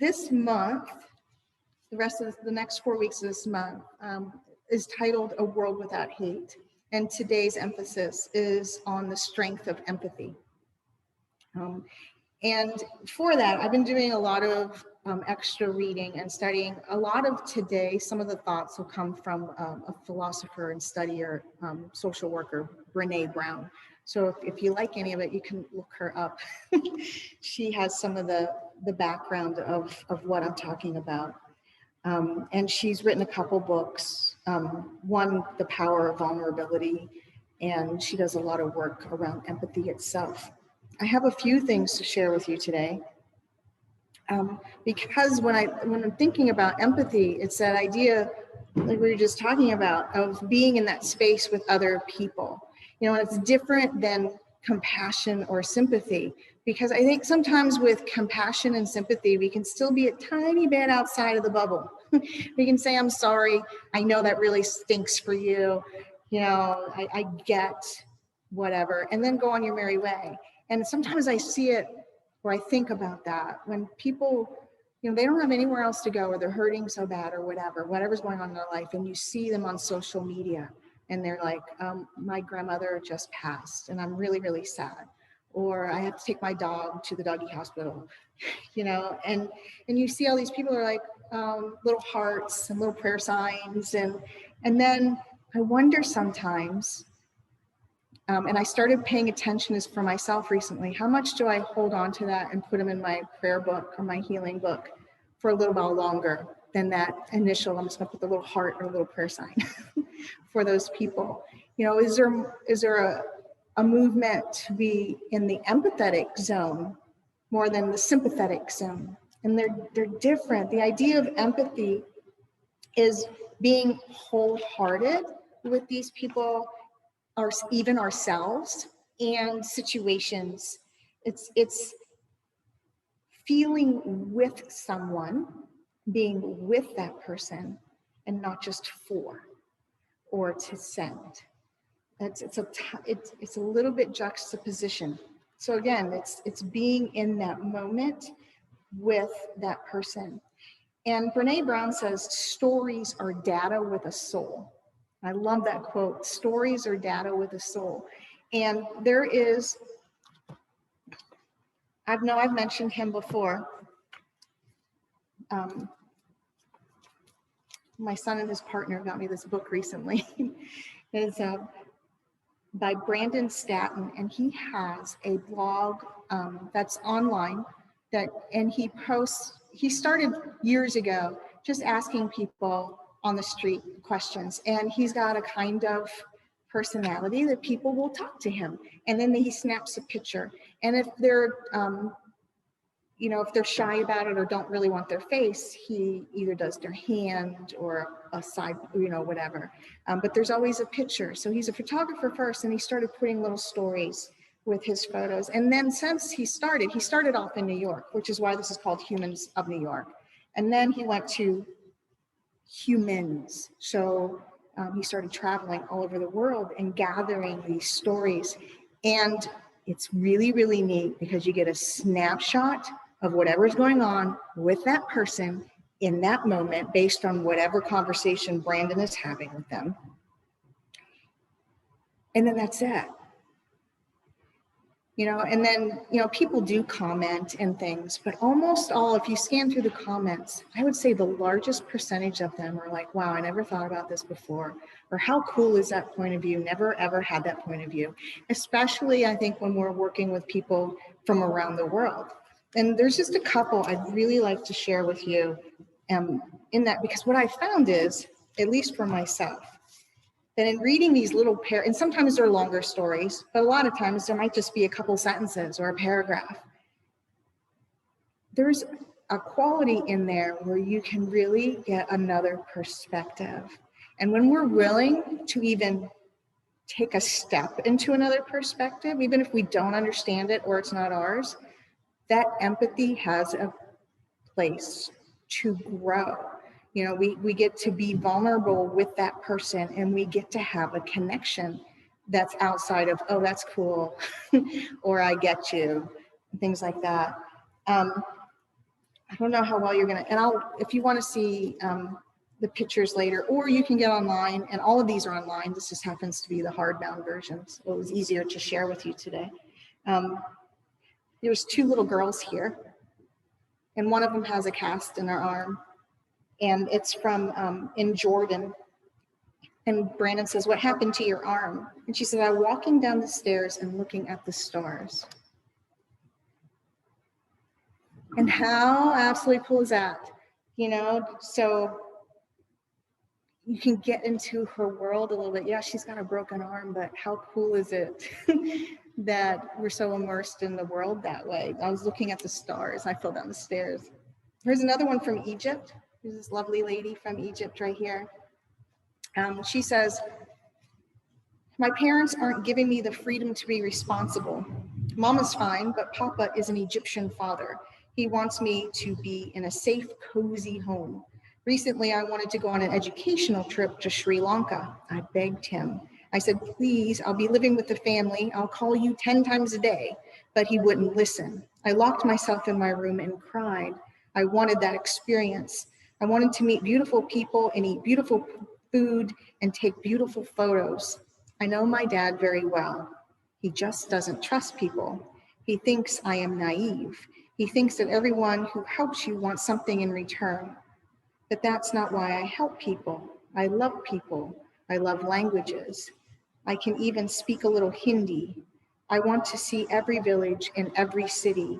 This month, the rest of the next 4 weeks of this month is titled A World Without Hate. And today's emphasis is on the strength of empathy. And for that, I've been doing a lot of extra reading and studying. A lot of today, some of the thoughts will come from a philosopher and studier, social worker, Brene Brown. So if you like any of it, you can look her up. She has some of the background of what I'm talking about. And she's written a couple books. One, The Power of Vulnerability, and she does a lot of work around empathy itself. I have a few things to share with you today. Because when I'm thinking about empathy, it's that idea, like we were just talking about, of being in that space with other people. You know, it's different than compassion or sympathy, because I think sometimes with compassion and sympathy, we can still be a tiny bit outside of the bubble. We can say, I'm sorry, I know that really stinks for you, you know, I get whatever, and then go on your merry way. And sometimes I see it, or I think about that, when people, you know, they don't have anywhere else to go, or they're hurting so bad, or whatever's going on in their life, and you see them on social media, and they're like, my grandmother just passed, and I'm really, really sad. Or I have to take my dog to the doggy hospital, you know, and you see all these people are like little hearts and little prayer signs. And then I wonder sometimes, and I started paying attention as for myself recently, how much do I hold on to that and put them in my prayer book or my healing book for a little while longer than that initial, I'm just gonna put the little heart or a little prayer sign for those people. You know, is there a movement to be in the empathetic zone more than the sympathetic zone? And they're different. The idea of empathy is being wholehearted with these people, or even ourselves and situations. It's feeling with someone, being with that person, and not just for or to send. It's a little bit juxtaposition. So again, it's being in that moment with that person. And Brene Brown says, stories are data with a soul. I love that quote, stories are data with a soul. And there is, I've mentioned him before. My son and his partner got me this book recently. It's by Brandon Statton, and he has a blog that's online and he started years ago just asking people on the street questions, and he's got a kind of personality that people will talk to him, and then he snaps a picture, and if they're you know, if they're shy about it or don't really want their face, he either does their hand or a side, you know, whatever. But there's always a picture. So he's a photographer first, and he started putting little stories with his photos. And then since he started off in New York, which is why this is called Humans of New York. And then he went to humans. So he started traveling all over the world and gathering these stories. And it's really, really neat because you get a snapshot of whatever's going on with that person in that moment based on whatever conversation Brandon is having with them. And then that's it. You know, and then, you know, people do comment and things, but almost all, if you scan through the comments, I would say the largest percentage of them are like, wow, I never thought about this before. Or how cool is that point of view? Never, ever had that point of view. Especially, I think, when we're working with people from around the world. And there's just a couple I'd really like to share with you in that, because what I found is, at least for myself, that in reading these little and sometimes they're longer stories, but a lot of times there might just be a couple sentences or a paragraph. There's a quality in there where you can really get another perspective. And when we're willing to even take a step into another perspective, even if we don't understand it or it's not ours, that empathy has a place to grow. You know, we get to be vulnerable with that person, and we get to have a connection that's outside of, oh, that's cool, or I get you, things like that. don't know how well you're gonna, and if you want to see the pictures later, or you can get online, and all of these are online. This just happens to be the hardbound versions. So it was easier to share with you today. There's 2 little girls here, and one of them has a cast in her arm, and it's from in Jordan. And Brandon says, "What happened to your arm?" And she said, "I'm walking down the stairs and looking at the stars." And how absolutely cool is that? You know, so you can get into her world a little bit. Yeah, she's got a broken arm, but how cool is it that we're so immersed in the world that way? I was looking at the stars. I fell down the stairs. Here's another one from Egypt. There's this lovely lady from Egypt right here. She says, "My parents aren't giving me the freedom to be responsible. Mama's fine, but Papa is an Egyptian father. He wants me to be in a safe, cozy home. Recently, I wanted to go on an educational trip to Sri Lanka. I begged him. I said, please, I'll be living with the family. I'll call you 10 times a day. But he wouldn't listen. I locked myself in my room and cried. I wanted that experience. I wanted to meet beautiful people and eat beautiful food and take beautiful photos. I know my dad very well. He just doesn't trust people. He thinks I am naive. He thinks that everyone who helps you wants something in return. But that's not why I help people. I love people. I love languages. I can even speak a little Hindi. I want to see every village and every city.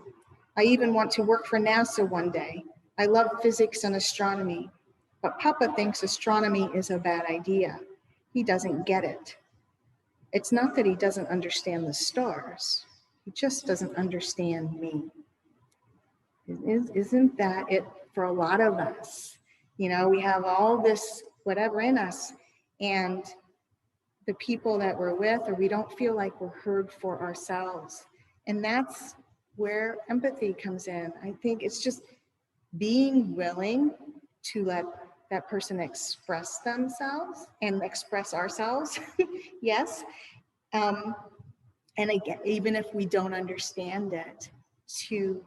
I even want to work for NASA one day. I love physics and astronomy. But Papa thinks astronomy is a bad idea. He doesn't get it. It's not that he doesn't understand the stars. He just doesn't understand me." Isn't that it for a lot of us? You know, we have all this whatever in us, and the people that we're with, or we don't feel like we're heard for ourselves. And that's where empathy comes in. I think it's just being willing to let that person express themselves and express ourselves. Yes. And again, even if we don't understand it, to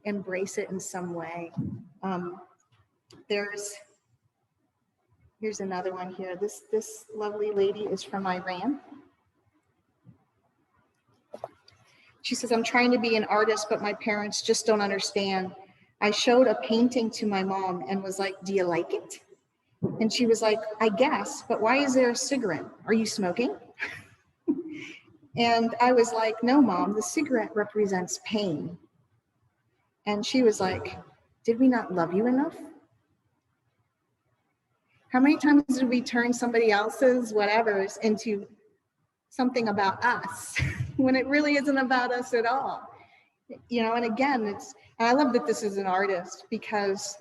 embrace it in some way. Here's another one here. This lovely lady is from Iran. She says, "I'm trying to be an artist, but my parents just don't understand. I showed a painting to my mom and was like, 'Do you like it?' And she was like, 'I guess, but why is there a cigarette? Are you smoking?' And I was like, 'No, Mom, the cigarette represents pain.' And she was like, 'Did we not love you enough?' How many times did we turn somebody else's whatever's into something about us when it really isn't about us at all? You know, and again, and I love that this is an artist, because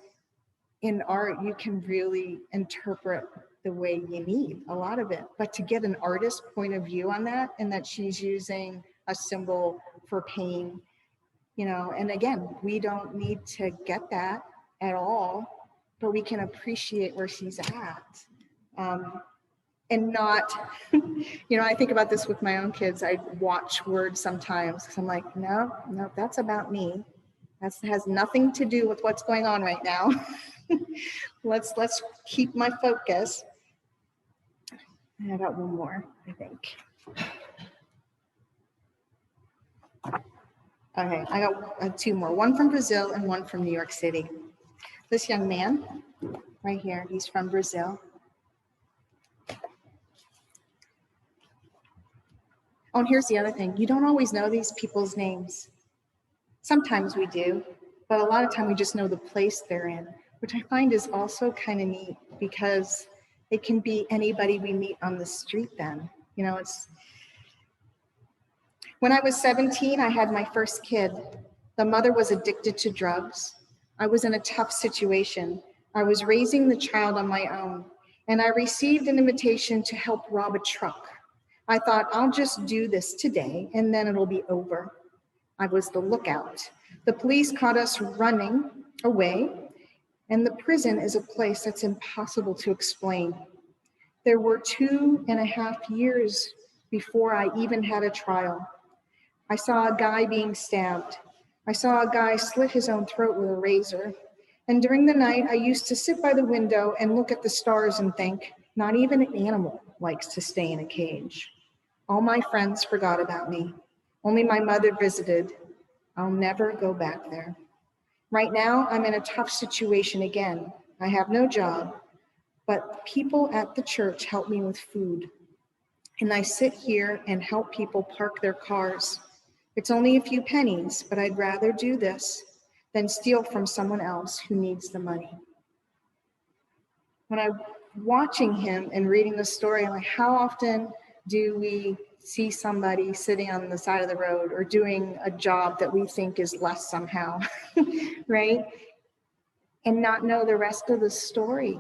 in art, you can really interpret the way you need a lot of it. But to get an artist point of view on that, and that she's using a symbol for pain, you know, and again, we don't need to get that at all, but we can appreciate where she's at. And not, you know, I think about this with my own kids. I watch words sometimes because I'm like, no, that's about me. That has nothing to do with what's going on right now. Let's keep my focus. I got one more, I think. Okay, I got 2 more. One from Brazil and one from New York City. This young man right here, he's from Brazil. Oh, and here's the other thing. You don't always know these people's names. Sometimes we do, but a lot of time we just know the place they're in, which I find is also kind of neat, because it can be anybody we meet on the street then. You know, when I was 17, I had my first kid. The mother was addicted to drugs. I was in a tough situation. I was raising the child on my own, and I received an invitation to help rob a truck. I thought, I'll just do this today and then it'll be over. I was the lookout. The police caught us running away, and the prison is a place that's impossible to explain. There were 2.5 years before I even had a trial. I saw a guy being stabbed. I saw a guy slit his own throat with a razor. And during the night, I used to sit by the window and look at the stars and think, not even an animal likes to stay in a cage. All my friends forgot about me. Only my mother visited. I'll never go back there. Right now, I'm in a tough situation again. I have no job, but people at the church help me with food. And I sit here and help people park their cars. It's only a few pennies, but I'd rather do this than steal from someone else who needs the money. When I'm watching him and reading the story, I'm like, how often do we see somebody sitting on the side of the road or doing a job that we think is less somehow, right? And not know the rest of the story.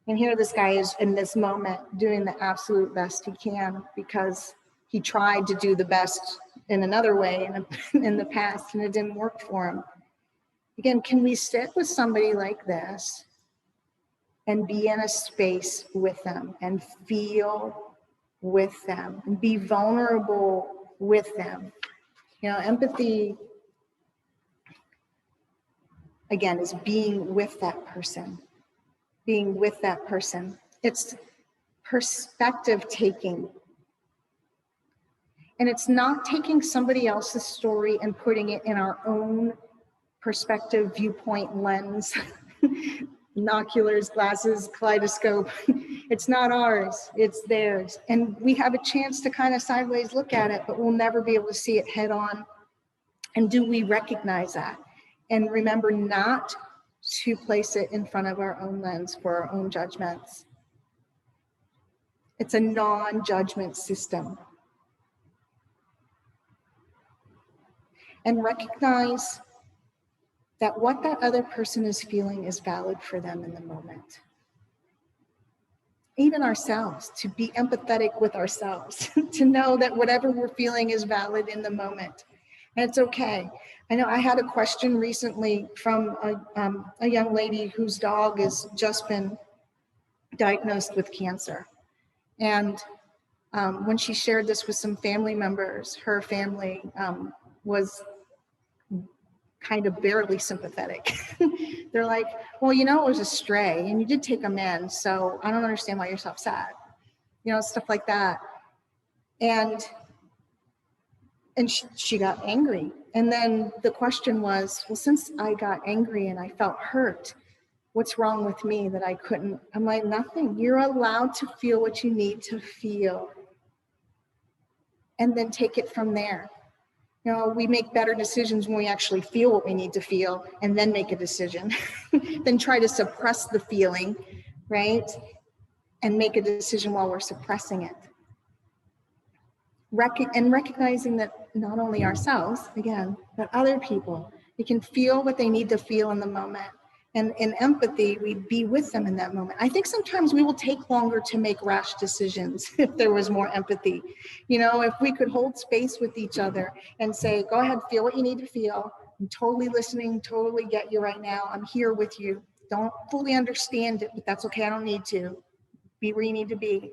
And here this guy is in this moment doing the absolute best he can because he tried to do the best in another way in the past and it didn't work for him. Again, can we sit with somebody like this and be in a space with them and feel with them and be vulnerable with them? You know, empathy, again, is being with that person, being with that person. It's perspective taking. And it's not taking somebody else's story and putting it in our own perspective, viewpoint, lens, binoculars, glasses, kaleidoscope. It's not ours, it's theirs. And we have a chance to kind of sideways look at it, but we'll never be able to see it head on. And do we recognize that? And remember not to place it in front of our own lens for our own judgments. It's a non-judgment system. And recognize that what that other person is feeling is valid for them in the moment. Even ourselves, to be empathetic with ourselves, to know that whatever we're feeling is valid in the moment. And it's okay. I know I had a question recently from a young lady whose dog has just been diagnosed with cancer. And when she shared this with some family members, her family was kind of barely sympathetic. They're like, well, you know, it was a stray and you did take them in, so I don't understand why you're so upset. You know, stuff like that. And she got angry. And then the question was, well, since I got angry and I felt hurt, what's wrong with me that I couldn't? I'm like, nothing. You're allowed to feel what you need to feel. And then take it from there. You know, we make better decisions when we actually feel what we need to feel and then make a decision, than try to suppress the feeling, right? And make a decision while we're suppressing it. And recognizing that not only ourselves, again, but other people, we can feel what they need to feel in the moment. And in empathy, we be with them in that moment. I think sometimes we will take longer to make rash decisions if there was more empathy. You know, if we could hold space with each other and say, go ahead, feel what you need to feel. I'm totally listening, totally get you right now. I'm here with you. Don't fully understand it, but that's okay. I don't need to. Be where you need to be.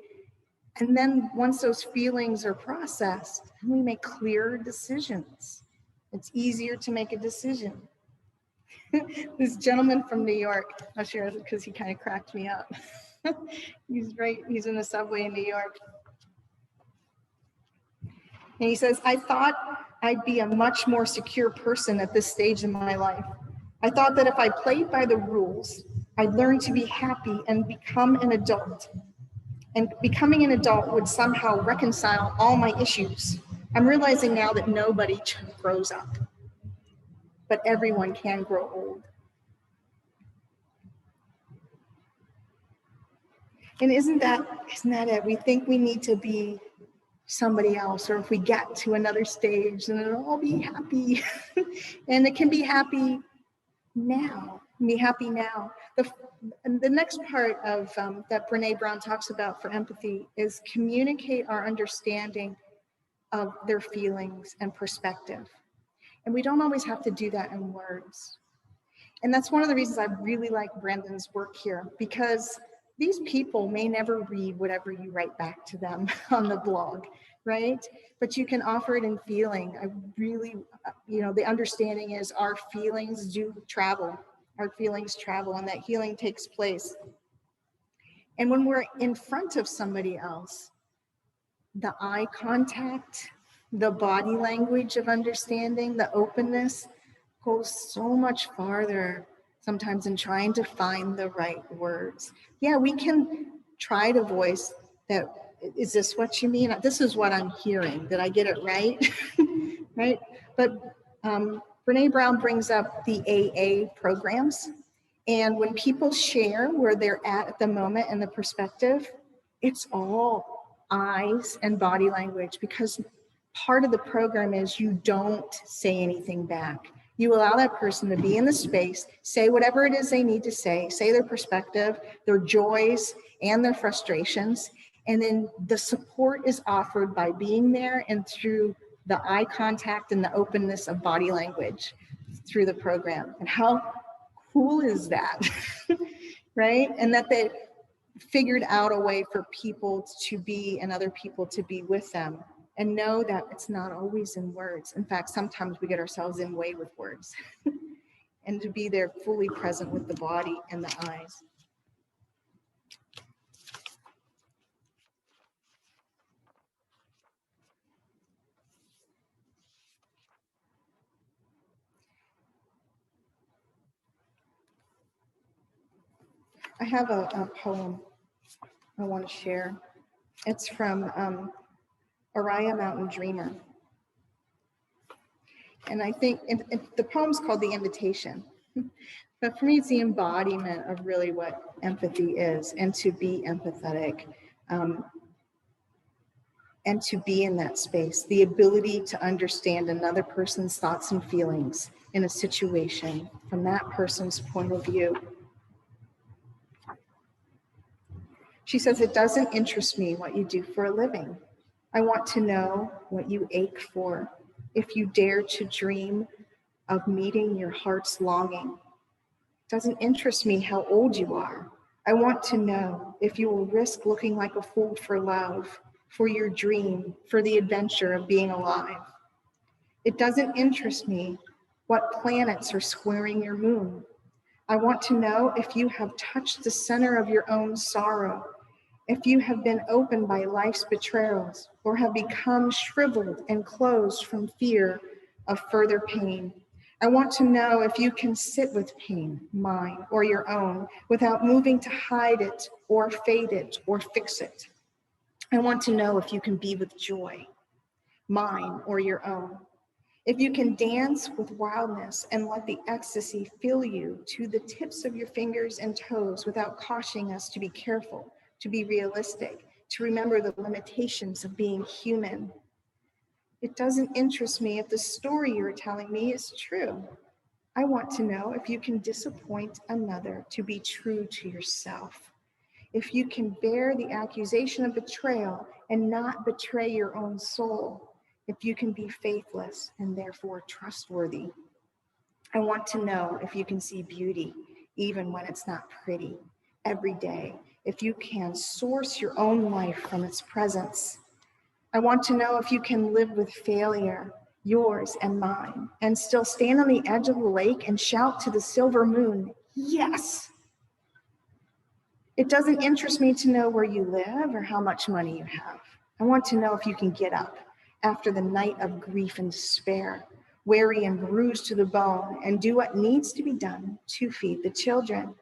And then once those feelings are processed, we make clearer decisions. It's easier to make a decision. This gentleman from New York, I'll share it because he kind of cracked me up. He's in the subway in New York. And he says, I thought I'd be a much more secure person at this stage in my life. I thought that if I played by the rules, I'd learn to be happy and become an adult. And becoming an adult would somehow reconcile all my issues. I'm realizing now that nobody grows up, but everyone can grow old. And isn't that it? We think we need to be somebody else, or if we get to another stage, then it'll all be happy. And it can be happy now. Be happy now. The next part of that Brene Brown talks about for empathy is communicate our understanding of their feelings and perspective. And we don't always have to do that in words. And that's one of the reasons I really like Brandon's work here, because these people may never read whatever you write back to them on the blog, right? But you can offer it in feeling. I really, the understanding is our feelings do travel. our feelings travel and that healing takes place. And when we're in front of somebody else, the eye contact, the body language of understanding, the openness goes so much farther sometimes in trying to find the right words. Yeah, we can try to voice that, is this what you mean? This is what I'm hearing. Did I get it right? Right? But Brene Brown brings up the AA programs. And when people share where they're at the moment and the perspective, it's all eyes and body language, because part of the program is you don't say anything back. You allow that person to be in the space, say whatever it is they need to say their perspective, their joys and their frustrations. And then the support is offered by being there and through the eye contact and the openness of body language through the program. And how cool is that? Right? And that they figured out a way for people to be and other people to be with them, and know that it's not always in words. In fact, sometimes we get ourselves in way with words. And to be there fully present with the body and the eyes. I have a poem I want to share. It's from Oriah Mountain Dreamer. And I think the poem's called The Invitation. But for me, it's the embodiment of really what empathy is, and to be empathetic, and to be in that space, the ability to understand another person's thoughts and feelings in a situation from that person's point of view. She says, it doesn't interest me what you do for a living. I want to know what you ache for, if you dare to dream of meeting your heart's longing. It doesn't interest me how old you are. I want to know if you will risk looking like a fool for love, for your dream, for the adventure of being alive. It doesn't interest me what planets are squaring your moon. I want to know if you have touched the center of your own sorrow, if you have been opened by life's betrayals, or have become shriveled and closed from fear of further pain. I want to know if you can sit with pain, mine or your own, without moving to hide it or fade it or fix it. I want to know if you can be with joy, mine or your own. If you can dance with wildness and let the ecstasy fill you to the tips of your fingers and toes without cautioning us to be careful, to be realistic, to remember the limitations of being human. It doesn't interest me if the story you're telling me is true. I want to know if you can disappoint another to be true to yourself. If you can bear the accusation of betrayal and not betray your own soul. If you can be faithless and therefore trustworthy. I want to know if you can see beauty even when it's not pretty every day. If you can source your own life from its presence. I want to know if you can live with failure, yours and mine, and still stand on the edge of the lake and shout to the silver moon, yes. It doesn't interest me to know where you live or how much money you have. I want to know if you can get up after the night of grief and despair, weary and bruised to the bone, and do what needs to be done to feed the children.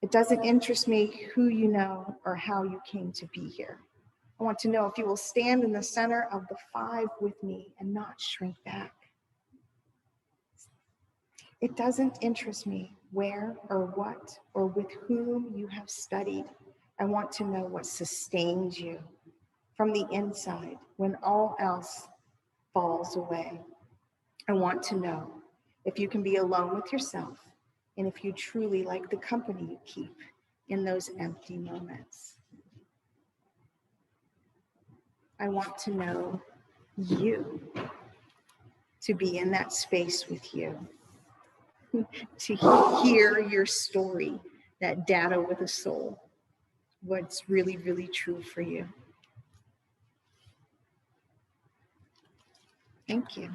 It doesn't interest me who you know or how you came to be here. I want to know if you will stand in the center of the five with me and not shrink back. It doesn't interest me where or what or with whom you have studied. I want to know what sustains you from the inside when all else falls away. I want to know if you can be alone with yourself and if you truly like the company you keep in those empty moments. I want to know you, to be in that space with you, to hear your story, that data with a soul, what's really, really true for you. Thank you.